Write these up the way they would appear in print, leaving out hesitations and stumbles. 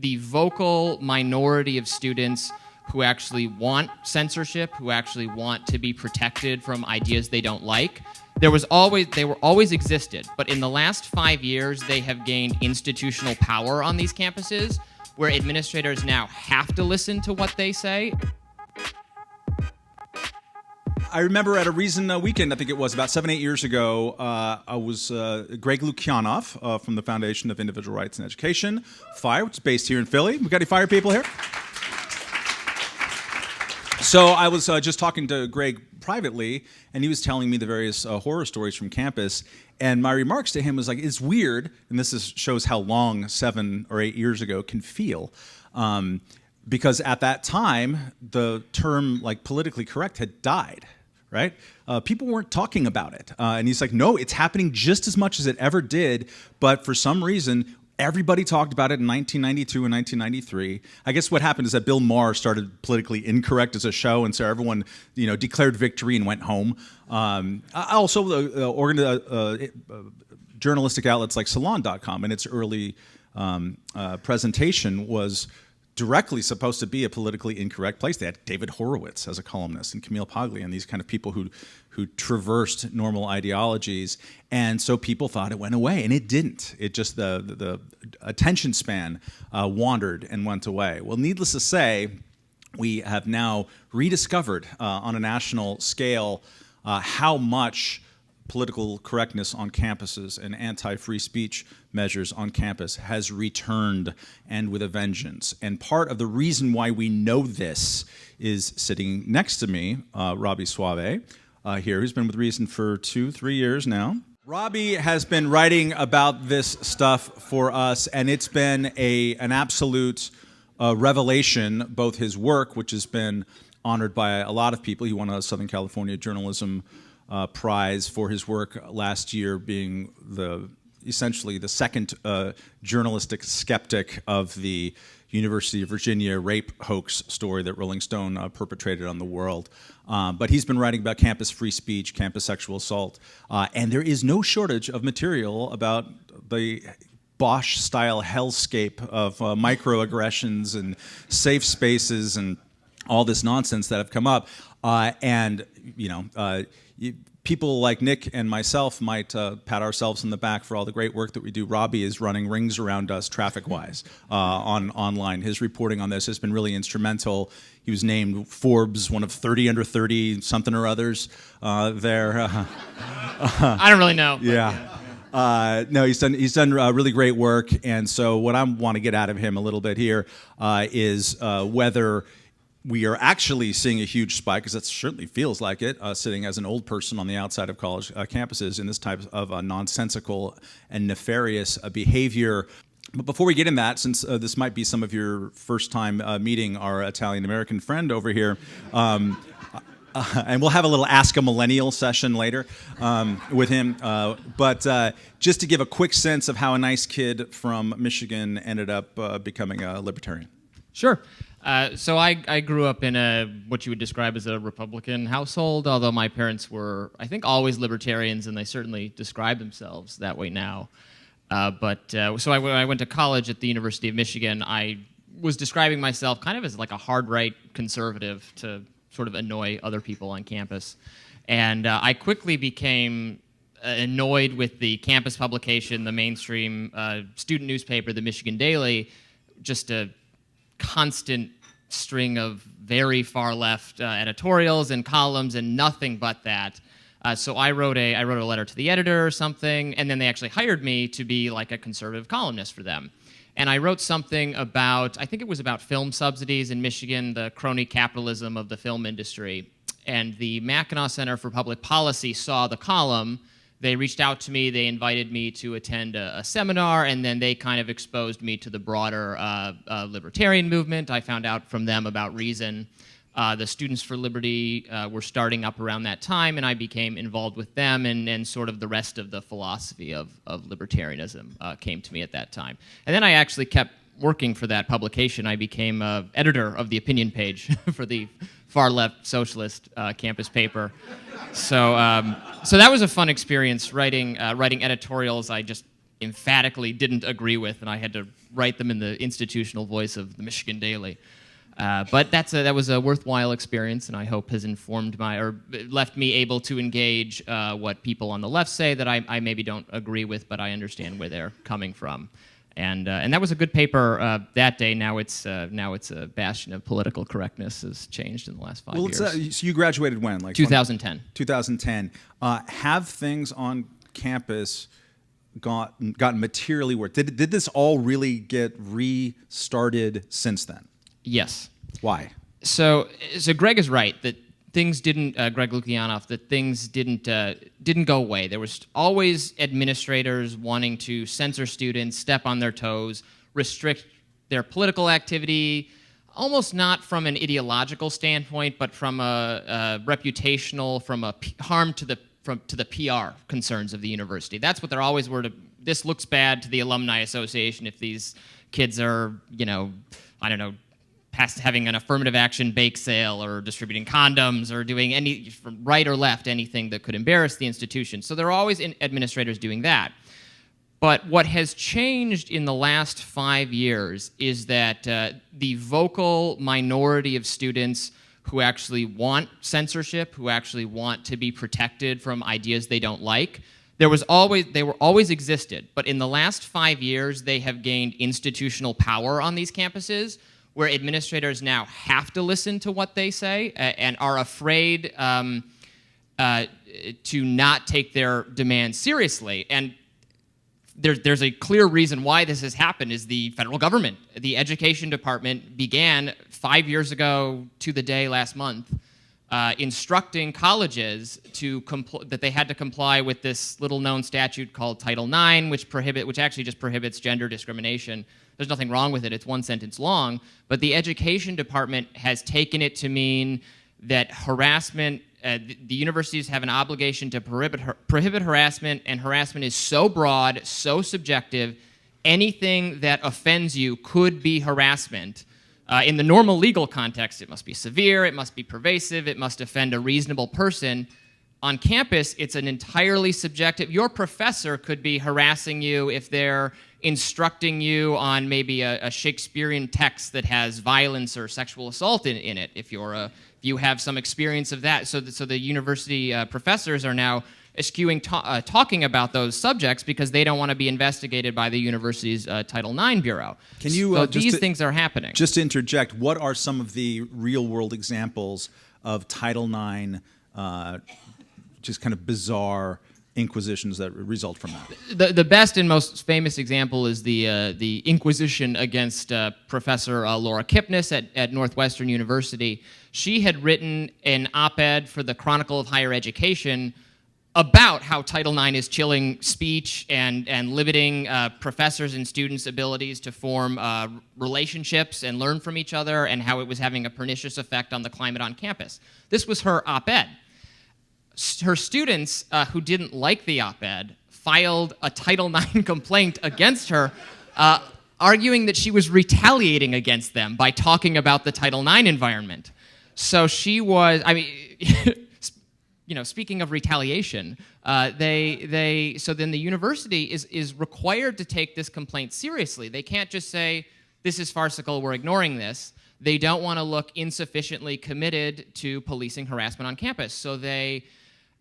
the vocal minority of students who actually want censorship, who actually want to be protected from ideas they don't like, they were always existed. But in the last 5 years, they have gained institutional power on these campuses, where administrators now have to listen to what they say. I remember at a Reason weekend, I think it was about 7-8 years ago, I was Greg Lukianoff from the Foundation of Individual Rights and Education, FIRE, which is based here in Philly. We got any FIRE people here? So I was just talking to Greg privately, and he was telling me the various horror stories from campus. And my remarks to him was like, it's weird, and shows how long 7 or 8 years ago can feel. Because at that time, the term like politically correct had died, right? People weren't talking about it. And he's like, no, it's happening just as much as it ever did, but for some reason, everybody talked about it in 1992 and 1993. I guess what happened is that Bill Maher started Politically Incorrect as a show, and so everyone, declared victory and went home. Also, journalistic outlets like Salon.com in its early presentation was directly supposed to be a politically incorrect place. They had David Horowitz as a columnist and Camille Paglia and these kind of people who traversed normal ideologies, and so people thought it went away, and it didn't. It just, the attention span wandered and went away. Well, needless to say, we have now rediscovered on a national scale how much political correctness on campuses and anti-free speech measures on campus has returned, and with a vengeance. And part of the reason why we know this is sitting next to me, Robby Soave, here, who's been with Reason for 2-3 years now. Robby has been writing about this stuff for us, and it's been an absolute revelation, both his work, which has been honored by a lot of people. He won a Southern California Journalism Prize for his work last year, being essentially the second journalistic skeptic of the University of Virginia rape hoax story that Rolling Stone perpetrated on the world. But he's been writing about campus free speech, campus sexual assault, and there is no shortage of material about the Bosch-style hellscape of microaggressions and safe spaces and all this nonsense that have come up. People like Nick and myself might pat ourselves on the back for all the great work that we do. Robby is running rings around us traffic-wise online. His reporting on this has been really instrumental. He was named Forbes one of 30 under 30 something or others there. I don't really know. Yeah. No, he's done really great work, and so what I want to get out of him a little bit here is whether we are actually seeing a huge spike, because that certainly feels like it, sitting as an old person on the outside of college campuses in this type of nonsensical and nefarious behavior. But before we get in that, since this might be some of your first time meeting our Italian-American friend over here, and we'll have a little Ask a Millennial session later with him. But just to give a quick sense of how a nice kid from Michigan ended up becoming a libertarian. Sure. So I grew up in what you would describe as a Republican household, although my parents were, I think, always libertarians, and they certainly describe themselves that way now. So when I went to college at the University of Michigan, I was describing myself kind of as like a hard-right conservative to sort of annoy other people on campus. And I quickly became annoyed with the campus publication, the mainstream student newspaper, the Michigan Daily, just a constant string of very far left editorials and columns and nothing but that. So I wrote a letter to the editor or something, and then they actually hired me to be like a conservative columnist for them. And I wrote something about, I think it was about film subsidies in Michigan, the crony capitalism of the film industry. And the Mackinac Center for Public Policy saw the column. They reached out to me, they invited me to attend a seminar, and then they kind of exposed me to the broader libertarian movement. I found out from them about Reason. The Students for Liberty were starting up around that time, and I became involved with them, and sort of the rest of the philosophy of libertarianism came to me at that time. And then I actually kept working for that publication. I became editor of the opinion page for the far-left socialist campus paper. So that was a fun experience, writing editorials. I just emphatically didn't agree with, and I had to write them in the institutional voice of the Michigan Daily. But that was a worthwhile experience, and I hope has informed left me able to engage what people on the left say that I maybe don't agree with, but I understand where they're coming from. And that was a good paper that day. Now it's a bastion of political correctness. Has changed in the last 5 years. So you graduated when? Like 2010. 2010. Have things on campus gotten materially worse? Did this all really get restarted since then? Yes. Why? So Greg is right that things didn't. Greg Lukianoff, that things didn't go away. There was always administrators wanting to censor students, step on their toes, restrict their political activity, almost not from an ideological standpoint, but from a reputational, from a harm to the PR concerns of the university. That's what they're always were. This looks bad to the alumni association if these kids are, I don't know, having an affirmative action bake sale or distributing condoms or doing any, from right or left, anything that could embarrass the institution. So there are always administrators doing that. But what has changed in the last 5 years is that the vocal minority of students who actually want censorship, who actually want to be protected from ideas they don't like, they were always existed. But in the last 5 years, they have gained institutional power on these campuses, where administrators now have to listen to what they say and are afraid to not take their demands seriously. And there's a clear reason why this has happened is the federal government. The education department began 5 years ago to the day last month instructing colleges that they had to comply with this little-known statute called Title IX, which actually just prohibits gender discrimination. There's nothing wrong with it. It's one sentence long. But the education department has taken it to mean that harassment, the universities have an obligation to prohibit harassment, and harassment is so broad, so subjective, anything that offends you could be harassment. In the normal legal context, it must be severe, it must be pervasive, it must offend a reasonable person. On campus, it's an entirely subjective. Your professor could be harassing you if they're instructing you on maybe a Shakespearean text that has violence or sexual assault in it, if you have some experience of that. So the university professors are now eschewing talking about those subjects because they don't want to be investigated by the university's Title IX Bureau. Can you, so these things are happening. Just to interject, what are some of the real-world examples of Title IX just kind of bizarre inquisitions that result from that? The best and most famous example is the Inquisition against Professor Laura Kipnis at Northwestern University. She had written an op-ed for the Chronicle of Higher Education about how Title IX is chilling speech and limiting professors' and students' abilities to form relationships and learn from each other, and how it was having a pernicious effect on the climate on campus. This was her op-ed. Her students who didn't like the op-ed filed a Title IX complaint against her, arguing that she was retaliating against them by talking about the Title IX environment. So she was, speaking of retaliation, so then the university is required to take this complaint seriously. They can't just say, this is farcical, we're ignoring this. They don't want to look insufficiently committed to policing harassment on campus. So they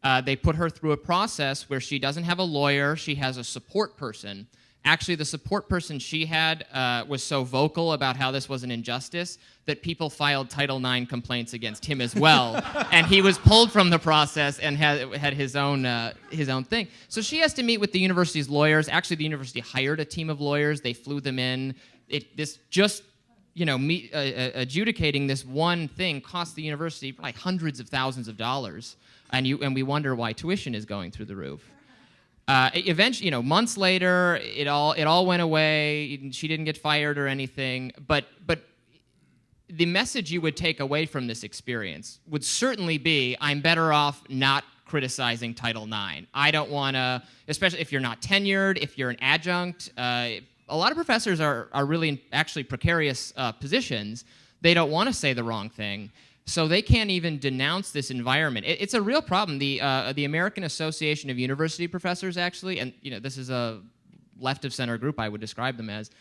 put her through a process where she doesn't have a lawyer, she has a support person. Actually, the support person she had was so vocal about how this was an injustice that people filed Title IX complaints against him as well, and he was pulled from the process and had his own thing. So she has to meet with the university's lawyers. Actually, the university hired a team of lawyers. They flew them in. Adjudicating this one thing cost the university like hundreds of thousands of dollars, and we wonder why tuition is going through the roof. Eventually, months later, it all went away. She didn't get fired or anything. But the message you would take away from this experience would certainly be, I'm better off not criticizing Title IX. I don't want to, especially if you're not tenured, if you're an adjunct. A lot of professors are really in actually precarious positions. They don't want to say the wrong thing. So they can't even denounce this environment. It's a real problem. The American Association of University Professors, actually, and this is left of center group, I would describe them as,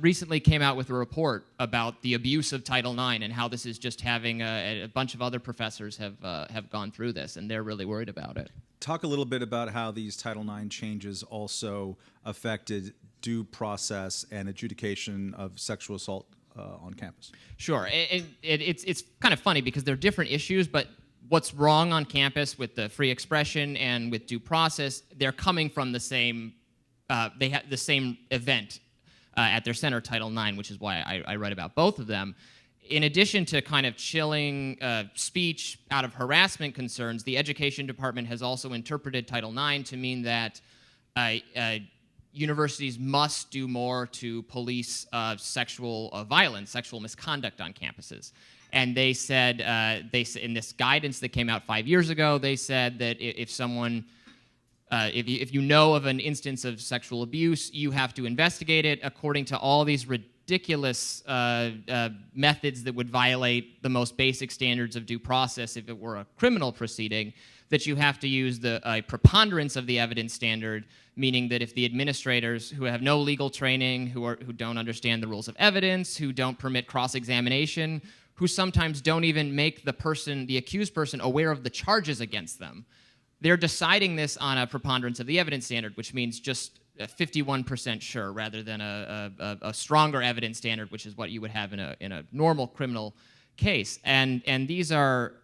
recently came out with a report about the abuse of Title IX and how this is just having a bunch of other professors have gone through this, and they're really worried about it. Talk a little bit about how these Title IX changes also affected due process and adjudication of sexual assault on campus. Sure. It's kind of funny because they're different issues, but what's wrong on campus with the free expression and with due process, they're coming from the same, they have the same event at their center, Title IX, which is why I write about both of them. In addition to kind of chilling speech out of harassment concerns, the Education Department has also interpreted Title IX to mean that universities must do more to police sexual violence, sexual misconduct on campuses. And they said, in this guidance that came out 5 years ago, they said that if someone, if you know of an instance of sexual abuse, you have to investigate it according to all these ridiculous methods that would violate the most basic standards of due process if it were a criminal proceeding, that you have to use the preponderance of the evidence standard, meaning that if the administrators who have no legal training, who don't understand the rules of evidence, who don't permit cross-examination, who sometimes don't even make the accused person aware of the charges against them, they're deciding this on a preponderance of the evidence standard, which means just 51% sure rather than a stronger evidence standard, which is what you would have in a normal criminal case. And these are,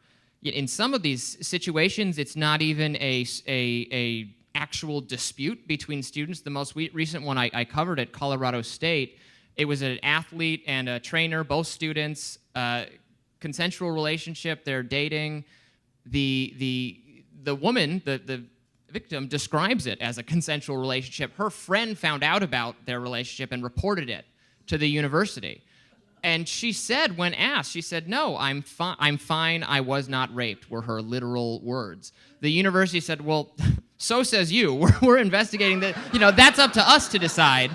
in some of these situations, it's not even a actual dispute between students. The most recent one I covered at Colorado State, it was an athlete and a trainer, both students, consensual relationship, they're dating. The woman, the victim, describes it as a consensual relationship. Her friend found out about their relationship and reported it to the university. And she said, when asked, she said, "No, I'm fine, I was not raped," were her literal words. The university said, "Well, so says you. We're investigating that. That's up to us to decide."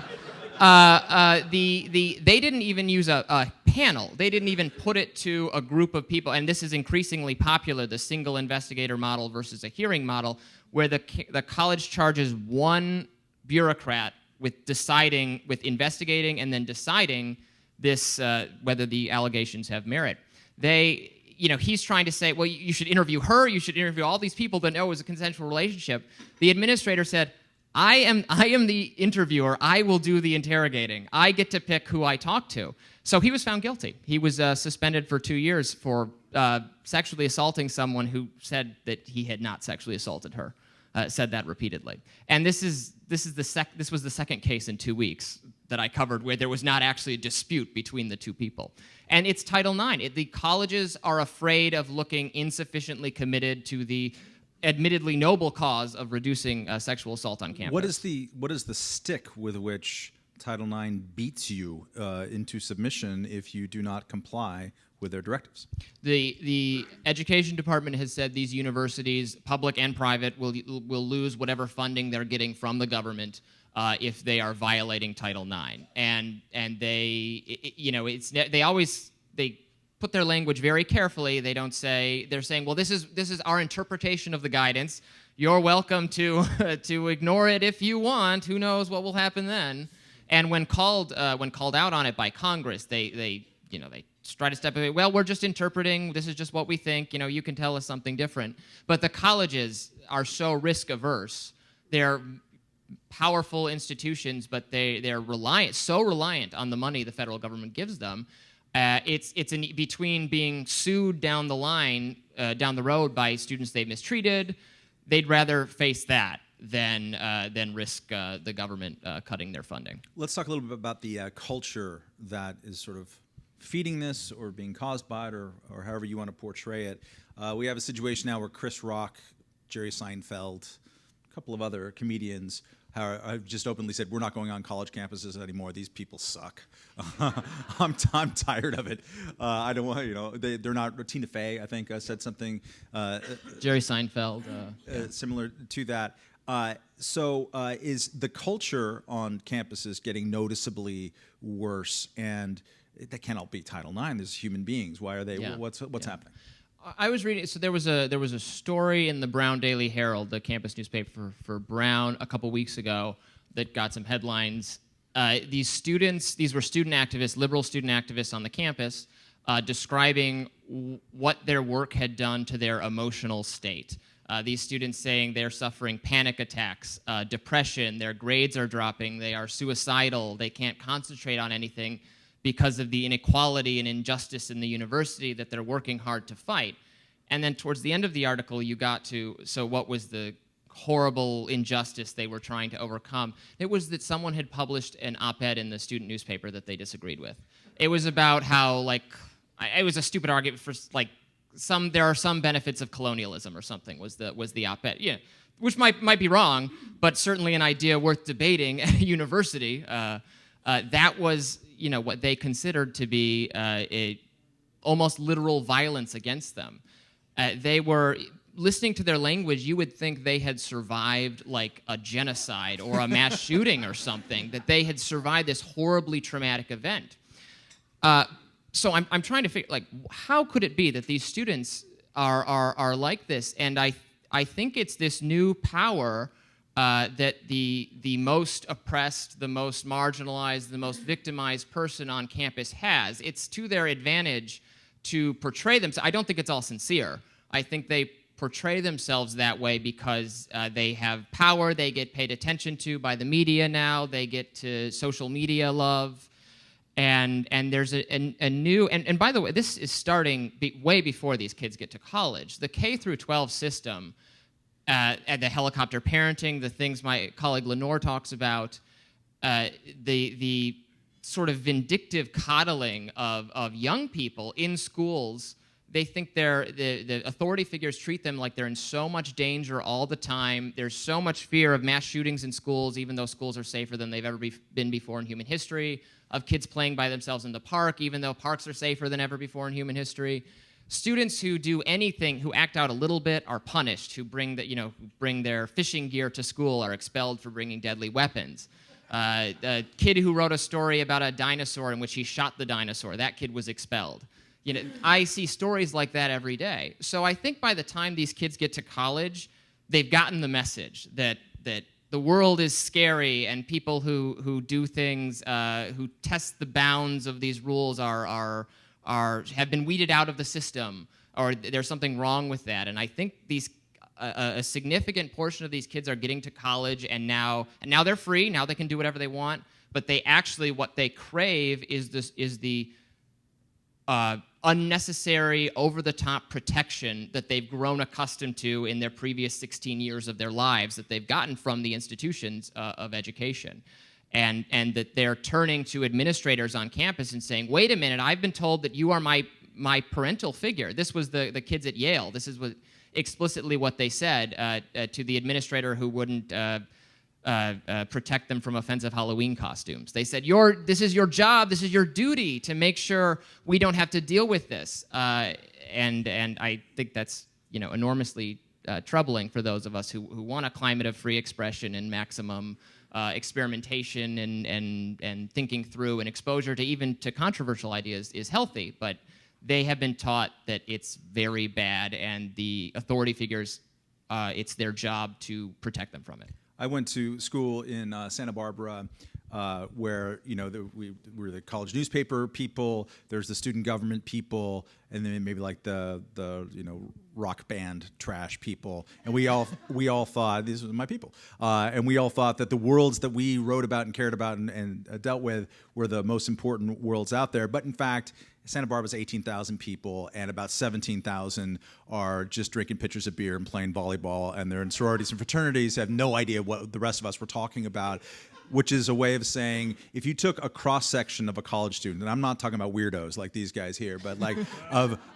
They didn't even use a panel. They didn't even put it to a group of people. And this is increasingly popular, the single investigator model versus a hearing model, where the college charges one bureaucrat with investigating and then deciding this whether the allegations have merit. He's trying to say, well, you should interview her, you should interview all these people that know it was a consensual relationship. The administrator said, I am the interviewer. I will do the interrogating. I get to pick who I talk to. So he was found guilty. He was suspended for 2 years for sexually assaulting someone who said that he had not sexually assaulted her. Said that repeatedly. And this was the second case in 2 weeks that I covered where there was not actually a dispute between the two people. And it's Title IX. The colleges are afraid of looking insufficiently committed to the admittedly noble cause of reducing sexual assault on campus. What is the stick with which Title IX beats you into submission if you do not comply with their directives? The Education Department has said these universities, public and private, will lose whatever funding they're getting from the government if they are violating Title IX. And they put their language very carefully. They don't say, they're saying, well, this is our interpretation of the guidance. You're welcome to ignore it if you want. Who knows what will happen then? And when called out on it by Congress, they try to step away. Well, we're just interpreting. This is just what we think. You can tell us something different. But the colleges are so risk averse. They're powerful institutions, but they're reliant on the money the federal government gives them. It's between being sued down the line, down the road by students they've mistreated. They'd rather face that than risk the government cutting their funding. Let's talk a little bit about the culture that is sort of feeding this or being caused by it or however you want to portray it. We have a situation now where Chris Rock, Jerry Seinfeld, a couple of other comedians have just openly said, we're not going on college campuses anymore. These people suck. I'm tired of it. I don't want, they're not. Tina Fey, I think, said something. Jerry Seinfeld. Similar to that. So is the culture on campuses getting noticeably worse? And that can't all be Title IX. There's human beings. Why are they? Yeah. What's happening? I was reading. So there was a story in the Brown Daily Herald, the campus newspaper for Brown, a couple weeks ago, that got some headlines. These were student activists, liberal student activists on the campus, describing what their work had done to their emotional state. These students saying they're suffering panic attacks, depression, their grades are dropping, they are suicidal, they can't concentrate on anything because of the inequality and injustice in the university that they're working hard to fight. And then towards the end of the article, you got to, so what was the horrible injustice they were trying to overcome? It was that someone had published an op-ed in the student newspaper that they disagreed with. It was about how, like, it was a stupid argument for, like, there are some benefits of colonialism or something was the op-ed. Yeah, which might be wrong, but certainly an idea worth debating at a university. That was, what they considered to be almost literal violence against them. They were, listening to their language, you would think they had survived like a genocide or a mass shooting or something, that they had survived this horribly traumatic event. So I'm trying to figure, like, how could it be that these students are like this? And I think it's this new power that the most oppressed, the most marginalized, the most victimized person on campus has. It's to their advantage to portray themselves. I don't think it's all sincere. I think they portray themselves that way because they have power, they get paid attention to by the media now, they get to social media love, and there's a new, and by the way, this is starting way before these kids get to college. The K through 12 system, and the helicopter parenting, the things my colleague Lenore talks about, the sort of vindictive coddling of young people in schools. They think the authority figures treat them like they're in so much danger all the time. There's so much fear of mass shootings in schools, even though schools are safer than they've ever been before in human history, of kids playing by themselves in the park, even though parks are safer than ever before in human history. Students who do anything, who act out a little bit, are punished. Who bring their fishing gear to school are expelled for bringing deadly weapons. A kid who wrote a story about a dinosaur in which he shot the dinosaur, that kid was expelled. I see stories like that every day. So I think by the time these kids get to college, they've gotten the message that the world is scary, and people who do things, who test the bounds of these rules have been weeded out of the system, or there's something wrong with that. And I think a significant portion of these kids are getting to college, and now they're free. Now they can do whatever they want. But what they crave is the unnecessary, over-the-top protection that they've grown accustomed to in their previous 16 years of their lives, that they've gotten from the institutions of education. And that they're turning to administrators on campus and saying, wait a minute, I've been told that you are my parental figure. This was the kids at Yale. This is explicitly what they said to the administrator who wouldn't protect them from offensive Halloween costumes. They said, this is your job, this is your duty to make sure we don't have to deal with this. And I think that's enormously troubling for those of us who want a climate of free expression and maximum experimentation and thinking through, and exposure to controversial ideas is healthy, but they have been taught that it's very bad, and the authority figures, it's their job to protect them from it. I went to school in Santa Barbara, where we were the college newspaper people. There's the student government people, and then maybe like the rock band trash people. And we all thought, these were my people, and we all thought that the worlds that we wrote about and cared about and dealt with were the most important worlds out there. But in fact, Santa Barbara's 18,000 people, and about 17,000 are just drinking pitchers of beer and playing volleyball, and they're in sororities and fraternities, have no idea what the rest of us were talking about, which is a way of saying, if you took a cross-section of a college student, and I'm not talking about weirdos like these guys here, but like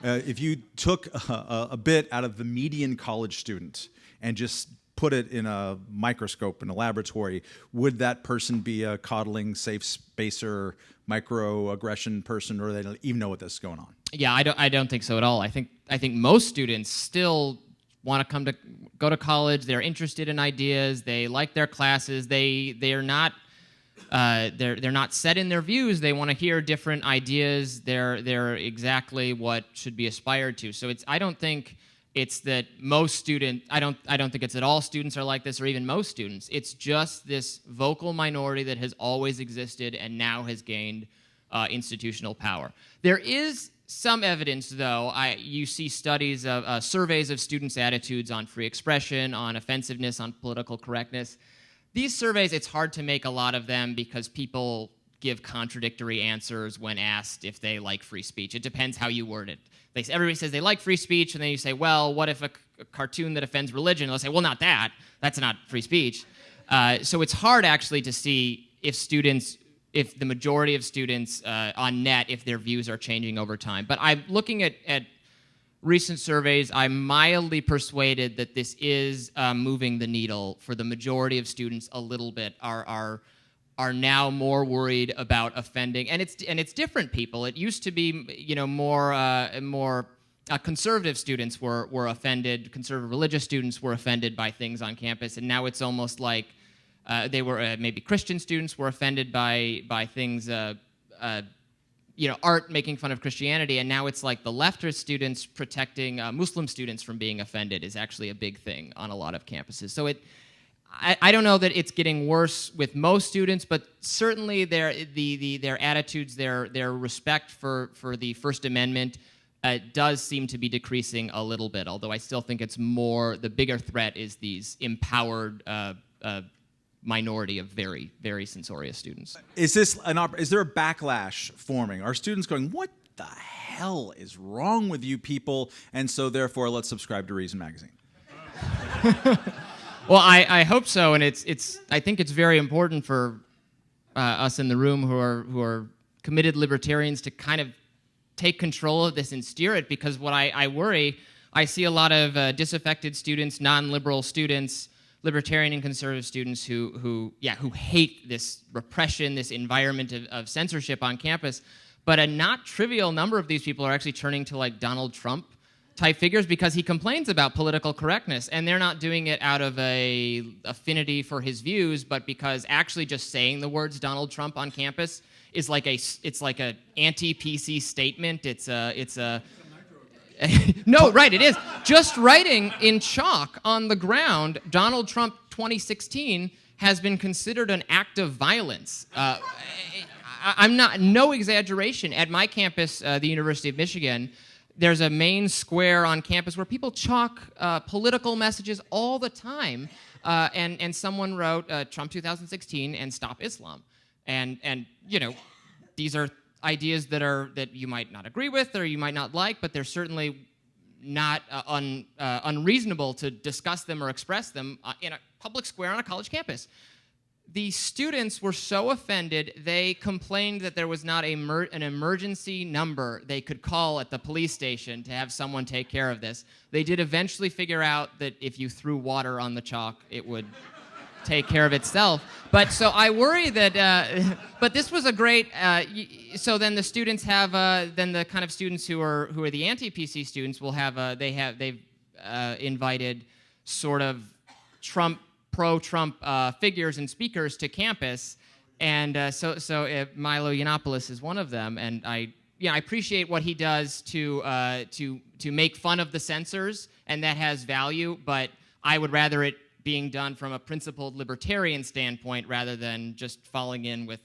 if you took a bit out of the median college student and just put it in a microscope in a laboratory, would that person be a coddling, safe spacer, microaggression person, or they don't even know what this is going on? Yeah, I don't think so at all. I think most students still want to go to college. They're interested in ideas. They like their classes. They're not set in their views. They want to hear different ideas. They're exactly what should be aspired to. So I don't think It's that most students, I don't think it's that all students are like this, or even most students. It's just this vocal minority that has always existed and now has gained institutional power. There is some evidence, though. You see studies of surveys of students' attitudes on free expression, on offensiveness, on political correctness. These surveys, it's hard to make a lot of them because people give contradictory answers when asked if they like free speech. It depends how you word it. Everybody says they like free speech, and then you say, well, what if a cartoon that offends religion? They'll say, well, not that. That's not free speech. So it's hard, actually, to see if the majority of students on net, if their views are changing over time. But I'm looking at recent surveys. I'm mildly persuaded that this is moving the needle for the majority of students a little bit, are now more worried about offending, and it's different people. It used to be, more conservative students were offended, conservative religious students were offended by things on campus, and now it's almost like they were maybe Christian students were offended by things, art making fun of Christianity, and now it's like the leftist students protecting Muslim students from being offended is actually a big thing on a lot of campuses. So I don't know that it's getting worse with most students, but certainly their attitudes, their respect for the First Amendment does seem to be decreasing a little bit, although I still think it's more, the bigger threat is these empowered minority of very, very censorious students. Is there a backlash forming? Are students going, what the hell is wrong with you people? And so therefore, let's subscribe to Reason Magazine. Well, I hope so, and I think it's very important for us in the room who are committed libertarians to kind of take control of this and steer it, because what I worry, I see a lot of disaffected students, non-liberal students, libertarian and conservative students who hate this repression, this environment of censorship on campus, but a not trivial number of these people are actually turning to like Donald Trump type figures because he complains about political correctness, and they're not doing it out of a affinity for his views, but because actually just saying the words Donald Trump on campus is like it's like a anti-PC statement. It's a no, right, it is. Just writing in chalk on the ground, Donald Trump 2016 has been considered an act of violence. I'm not, no exaggeration. At my campus, the University of Michigan, there's a main square on campus where people chalk political messages all the time, and someone wrote Trump 2016 and Stop Islam, and these are ideas that you might not agree with or you might not like, but they're certainly not unreasonable to discuss them or express them in a public square on a college campus. The students were so offended, they complained that there was not an emergency number they could call at the police station to have someone take care of this. They did eventually figure out that if you threw water on the chalk, it would take care of itself. But so I worry that, but this was a great, so then the students have, then the kind of students who are the anti-PC students will have, they've invited sort of pro-Trump figures and speakers to campus, and so Milo Yiannopoulos is one of them, and I appreciate what he does to make fun of the censors, and that has value, but I would rather it being done from a principled libertarian standpoint rather than just falling in with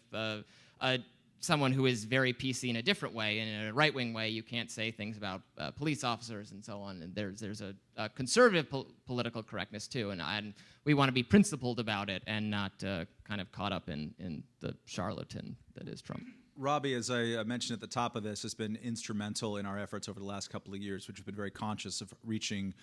someone who is very PC in a different way. And in a right-wing way, you can't say things about police officers and so on. And there's a conservative political correctness too, and we want to be principled about it and not kind of caught up in the charlatan that is Trump. Robby, as I mentioned at the top of this, has been instrumental in our efforts over the last couple of years, which have been very conscious of reaching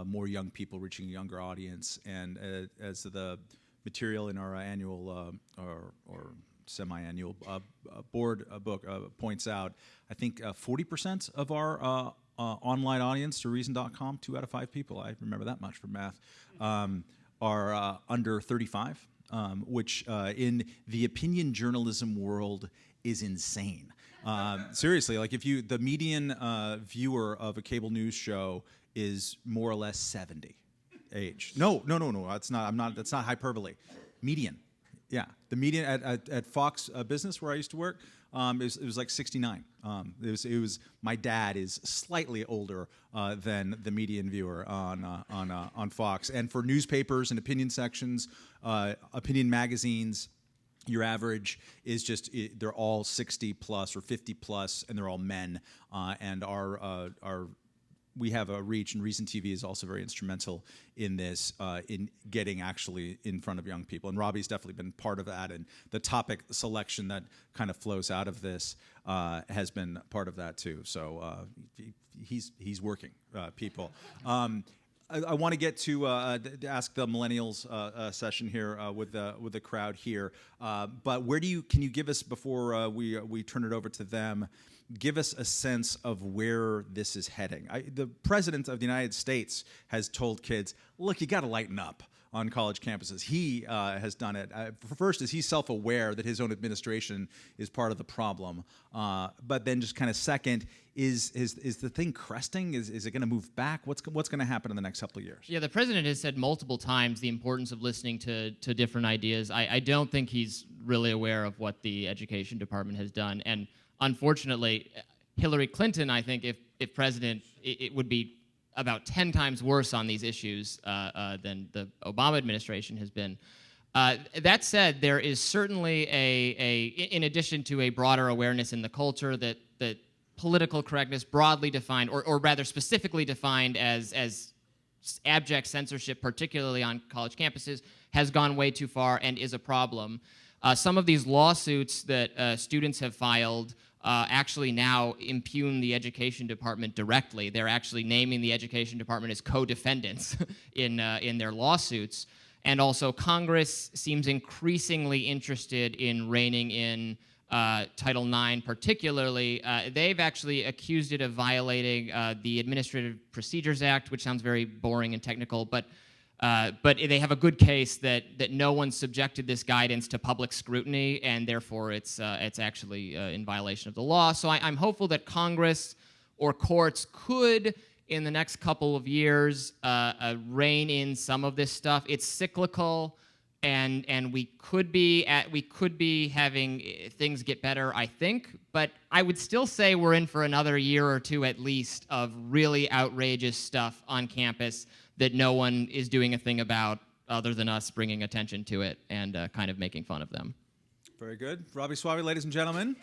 more young people, reaching a younger audience. And as the material in our annual or semi-annual board book points out, I think 40% of our online audience to Reason.com, 2 out of 5 people, I remember that much from math, are under 35, which in the opinion journalism world is insane. Seriously, like if the median viewer of a cable news show is more or less 70 age. No, that's not hyperbole. Median Yeah, the median at Fox Business where I used to work, it was like 69. It was my dad is slightly older than the median viewer on Fox, and for newspapers and opinion sections, opinion magazines. Your average is they're all 60 plus or 50 plus, and they're all men. And we have a reach, and Reason TV is also very instrumental in this, in getting actually in front of young people. And Robby's definitely been part of that, and the topic selection that kind of flows out of this has been part of that too. So he's working people. I want to get to ask the millennials session here with the crowd here. But can you give us, before we turn it over to them, give us a sense of where this is heading? The president of the United States has told kids, look, you got to lighten up on college campuses. He has done it. First, is he self-aware that his own administration is part of the problem? But then just kind of second, is the thing cresting? Is it going to move back? What's going to happen in the next couple of years? Yeah, the president has said multiple times the importance of listening to different ideas. I don't think he's really aware of what the education department has done. And unfortunately, Hillary Clinton, I think, if president, it would be about 10 times worse on these issues than the Obama administration has been. That said, there is certainly in addition to a broader awareness in the culture that political correctness, broadly defined, or rather specifically defined as abject censorship, particularly on college campuses, has gone way too far and is a problem. Some of these lawsuits that students have filed actually now impugn the education department directly. They're actually naming the education department as co-defendants in their lawsuits. And also Congress seems increasingly interested in reining in Title IX particularly. They've actually accused it of violating the Administrative Procedures Act, which sounds very boring and technical, but they have a good case that no one subjected this guidance to public scrutiny, and therefore it's actually in violation of the law. So I'm hopeful that Congress or courts could, in the next couple of years, rein in some of this stuff. It's cyclical, and we could be having things get better, I think. But I would still say we're in for another year or two at least of really outrageous stuff on campus that no one is doing a thing about other than us bringing attention to it and kind of making fun of them. Very good. Robby Soave, ladies and gentlemen.